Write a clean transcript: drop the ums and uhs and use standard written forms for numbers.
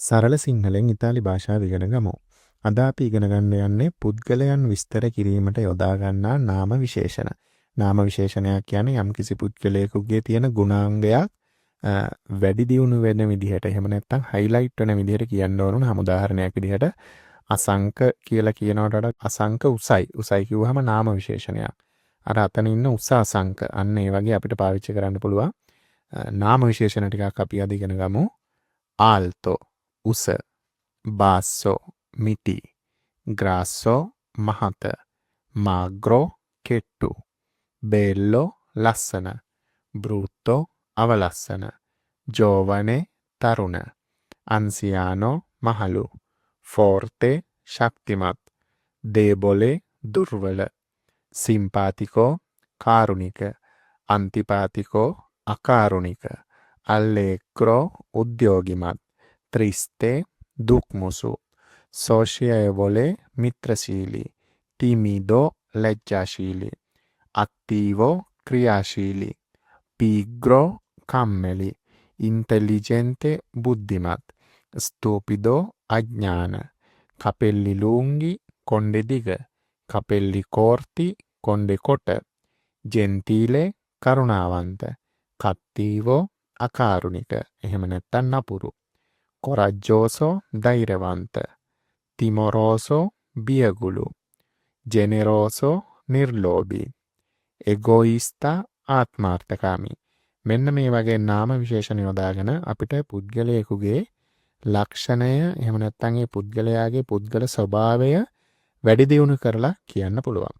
සරල සිංහලෙන් ඉතාලි භාෂාව ඉගෙන ගමු. අද අපි ඉගෙන ගන්න යන්නේ පුද්ගලයන් විස්තර කිරීමට යොදා ගන්නා නාම විශේෂණ. නාම විශේෂණයක් කියන්නේ යම්කිසි පුද්ගලයෙකුගේ තියෙන ගුණාංගයක් වැඩි දියුණු වෙන විදිහට එහෙම නැත්නම් හයිලයිට් වෙන විදිහට කියන්න ඕන නම් උදාහරණයක් විදිහට අසංක කියලා කියනවට වඩා අසංක උසයි. උසයි කිව්වහම නාම විශේෂණයක්. අර අතන ඉන්න උස අසංක අන්න ඒ වගේ අපිට පාවිච්චි කරන්න පුළුවන්. නාම විශේෂණ ටිකක් අපි අද ඉගෙන ගමු. ආල්තෝ උස, බාස්සෝ මිටි, ග්‍රාස්සෝ මහත, මාග්‍රෝ කෙට්ටු, බේල්ලෝ ලස්සන, බෘත්තෝ අවලස්සන, ජෝවනේ තරුණ, අන්සියානෝ මහලු, ෆෝර්තේ ශක්තිමත්, දේබොලේ දුර්වල, සිම්පාතිකෝ කාරුණික, අන්තිපාතිකෝ අකාරුණික, අල්ලේක්‍රෝ උද්‍යෝගිමත්, ත්‍රිස්තේ දුක්මුසු, සෝෂියයවොලේ මිත්‍රශීලී, ටිමිඩෝ ලැජ්ජාශීලී, අක්ටීවෝ ක්‍රියාශීලී, පීග්‍රෝ කම්මැලි, ඉන්ටෙලිජෙන්තේ බුද්ධිමත්, ස්තූපිදෝ අඥාන, කපෙල්ලි ලූංගි කොණ්ඩෙ දිග, කපෙල්ලි කෝර්ති කොණ්ඩෙ කොට, ජෙන්තීලේ කරුණාවන්ත, කත්තීවෝ අකාරුණික එහෙම නැත්තම් නපුරු, කොරජ්ජෝසෝ ධෛර්යවන්ත, තිමොරෝසෝ බියගුළු, ජෙනෙරෝසෝ නිර්ලෝභී, එගෝයිස්තා ආත්මාර්ථකාමී. මෙන්න මේ වගේ නාම විශේෂණ යොදාගෙන අපිට පුද්ගලයෙකුගේ ලක්ෂණය එහෙම නැත්නම් ඒ පුද්ගලයාගේ පුද්ගල ස්වභාවය වැඩි දියුණු කරලා කියන්න පුළුවන්.